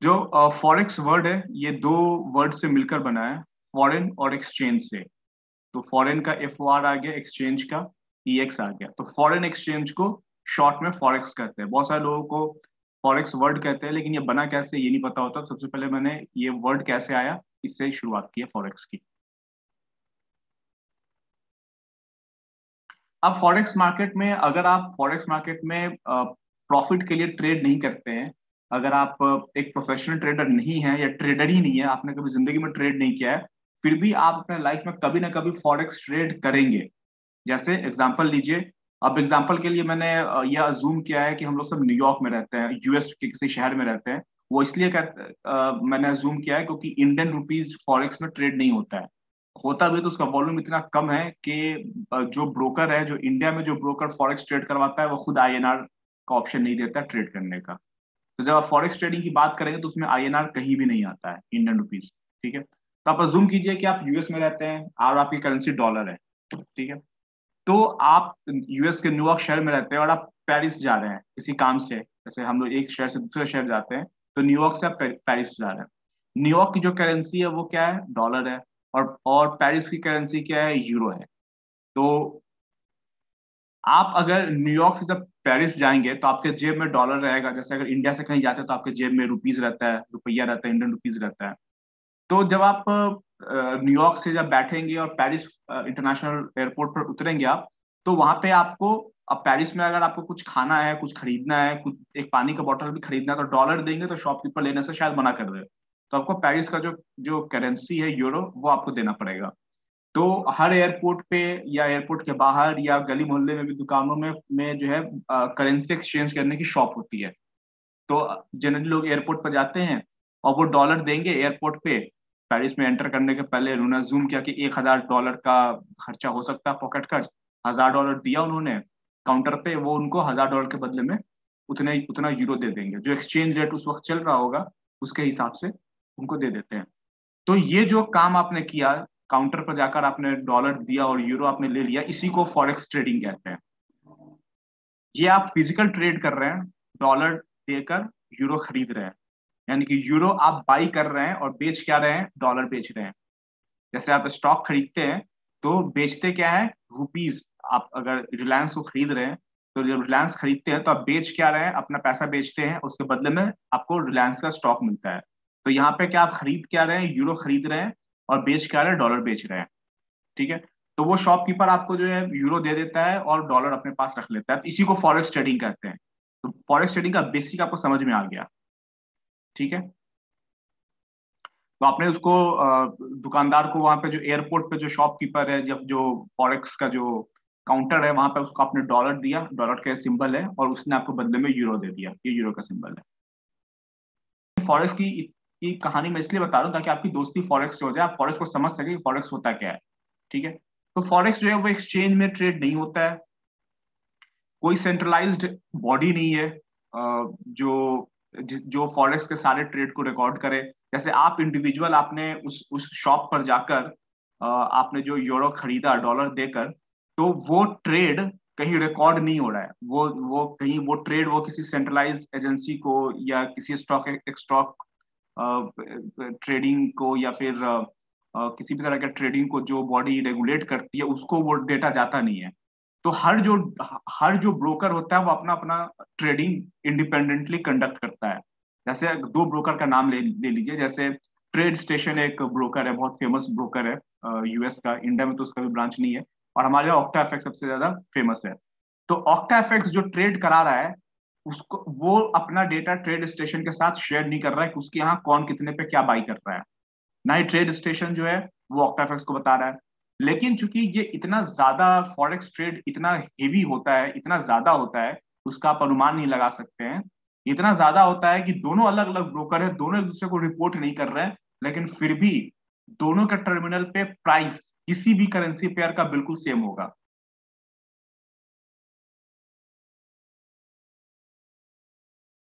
जो forex word है, ये दो वर्ड से मिलकर बना है, फॉरेन और एक्सचेंज से। तो फॉरेन का FOR आ गया, एक्सचेंज का EX आ गया। तो फॉरेन एक्सचेंज को शॉर्ट में फॉरेक्स कहते हैं। बहुत सारे लोगों को फॉरेक्स वर्ड कहते हैं, लेकिन ये बना कैसे ये नहीं पता होता। सबसे पहले मैंने ये वर्ड कैसे आया इससे ही शुरुआत की है फॉरेक्स की। अब फॉरेक्स मार्केट में, अगर आप फॉरेक्स मार्केट में प्रॉफिट के लिए ट्रेड नहीं करते हैं, अगर आप एक प्रोफेशनल ट्रेडर नहीं है या ट्रेडर ही नहीं है, आपने कभी जिंदगी में ट्रेड नहीं किया है, फिर भी आप अपने लाइफ में कभी ना कभी फॉरेक्स ट्रेड करेंगे। जैसे एग्जांपल लीजिए। अब एग्जांपल के लिए मैंने यह अज्यूम किया है कि हम लोग सब न्यूयॉर्क में रहते हैं, US के किसी शहर में रहते हैं। वो इसलिए मैंने अज्यूम किया है क्योंकि इंडियन रुपीज फॉरेक्स में ट्रेड नहीं होता है। होता भी तो उसका वॉल्यूम इतना कम है कि जो ब्रोकर है, जो इंडिया में जो ब्रोकर फॉरेक्स ट्रेड करवाता है, वो खुद INR का ऑप्शन नहीं देता ट्रेड करने का। तो जब आप फॉरेक्स ट्रेडिंग की बात करेंगे तो उसमें INR कहीं भी नहीं आता है, इंडियन रुपीज। ठीक है। तो आप अज्यूम कीजिए कि आप US में रहते हैं और आपकी करेंसी डॉलर है। ठीक है। तो आप US के न्यूयॉर्क शहर में रहते हैं और आप पेरिस जा रहे हैं किसी काम से। जैसे हम लोग एक शहर से दूसरे शहर जाते हैं, तो न्यूयॉर्क से आप पेरिस जा रहे हैं। न्यूयॉर्क की जो करेंसी है वो क्या है? डॉलर है। और पेरिस की करेंसी क्या है? यूरो है। तो आप अगर न्यूयॉर्क से जब पेरिस जाएंगे तो आपके जेब में डॉलर रहेगा। जैसे अगर इंडिया से कहीं जाते हैं तो आपके जेब में रुपीज रहता है, रुपया रहता है, इंडियन रुपीज रहता है। तो जब आप न्यूयॉर्क से जब बैठेंगे और पेरिस इंटरनेशनल एयरपोर्ट पर उतरेंगे आप, तो वहां पे आपको, अब पेरिस में अगर आपको कुछ खाना है, कुछ खरीदना है, कुछ एक पानी का बोतल भी खरीदना है, तो डॉलर देंगे तो शॉपकीपर लेने से शायद मना कर दे। तो आपको पेरिस का जो जो करेंसी है यूरो, वो आपको देना पड़ेगा। तो हर एयरपोर्ट पे या एयरपोर्ट के बाहर या गली मोहल्ले में भी दुकानों में जो है करेंसी एक्सचेंज करने की शॉप होती है। तो जनरली लोग एयरपोर्ट पर जाते हैं और वो डॉलर देंगे एयरपोर्ट पे। पेरिस में एंटर करने के पहले उन्होंने जूम किया कि $1,000 का खर्चा हो सकता है, पॉकेट खर्च। $1,000 दिया उन्होंने काउंटर पे, वो उनको $1,000 के बदले में उतने उतना यूरो दे देंगे। जो एक्सचेंज रेट उस वक्त चल रहा होगा उसके हिसाब से उनको दे देते हैं। तो ये जो काम आपने किया, काउंटर पर जाकर आपने डॉलर दिया और यूरो आपने ले लिया, इसी को फॉरेक्स ट्रेडिंग कहते हैं। ये आप फिजिकल ट्रेड कर रहे हैं, डॉलर देकर यूरो खरीद रहे हैं। यानी कि यूरो आप बाई कर रहे हैं और बेच क्या रहे हैं? डॉलर बेच रहे हैं। जैसे आप स्टॉक खरीदते हैं तो बेचते क्या है? रुपीज। आप अगर रिलायंस को खरीद रहे हैं, तो जब रिलायंस खरीदते हैं तो आप बेच क्या रहे हैं? अपना पैसा बेचते हैं, उसके बदले में आपको रिलायंस का स्टॉक मिलता है। तो यहाँ पे क्या आप खरीद क्या रहे हैं? यूरो खरीद रहे हैं। और बेच क्या रहे हैं? डॉलर बेच रहे हैं। ठीक है। तो वो शॉपकीपर आपको जो है यूरो दे देता है और डॉलर अपने पास रख लेता है। तो इसी को फॉरेक्स ट्रेडिंग कहते हैं। तो फॉरेक्स ट्रेडिंग का बेसिक आपको समझ में आ गया। ठीक है। तो आपने उसको दुकानदार को वहां पे जो एयरपोर्ट पे जो शॉपकीपर है, जब जो फॉरेक्स का जो काउंटर है वहां पे, उसको आपने डॉलर दिया, डॉलर का सिंबल है, और उसने आपको बदले में यूरो दे दिया, ये यूरो का सिंबल है। फॉरेक्स की कहानी मैं इसलिए बता रहा हूँ ताकि आपकी दोस्ती फॉरेक्स से हो जाए, आप फॉरेक्स को समझ सके कि फॉरेक्स होता क्या है। ठीक है। तो फॉरेक्स जो है वो एक्सचेंज में ट्रेड नहीं होता है। कोई सेंट्रलाइज्ड बॉडी नहीं है जो जो फॉरेक्स के सारे ट्रेड को रिकॉर्ड करे। जैसे आप इंडिविजुअल, आपने उस शॉप पर जाकर आपने जो यूरो खरीदा डॉलर देकर, तो वो ट्रेड कहीं रिकॉर्ड नहीं हो रहा है। वो कहीं वो ट्रेड वो किसी सेंट्रलाइज एजेंसी को या किसी स्टॉक ट्रेडिंग को या फिर किसी भी तरह के ट्रेडिंग को जो बॉडी रेगुलेट करती है उसको वो डेटा जाता नहीं है। तो हर जो ब्रोकर होता है वो अपना अपना ट्रेडिंग इंडिपेंडेंटली कंडक्ट करता है। जैसे दो ब्रोकर का नाम ले लीजिए। जैसे ट्रेड स्टेशन एक ब्रोकर है, बहुत फेमस ब्रोकर है US का। इंडिया में तो उसका भी ब्रांच नहीं है। और हमारे यहाँ ऑक्टा एफएक्स सबसे ज्यादा फेमस है। तो ऑक्टा एफएक्स जो ट्रेड करा रहा है, उसको वो अपना डेटा ट्रेड स्टेशन के साथ शेयर नहीं कर रहा है कि उसके यहाँ कौन कितने पे क्या बाई कर रहा है। ना ही ट्रेड स्टेशन जो है वो ऑक्टाफेक्स को बता रहा है। लेकिन चूंकि ये इतना ज्यादा फॉरेक्स ट्रेड इतना हेवी होता है, इतना ज्यादा होता है, उसका आप अनुमान नहीं लगा सकते हैं। इतना ज्यादा होता है कि दोनों अलग अलग ब्रोकर है, दोनों एक दूसरे को रिपोर्ट नहीं कर रहे हैं, लेकिन फिर भी दोनों के टर्मिनल पे प्राइस किसी भी करेंसी पेयर का बिल्कुल सेम होगा।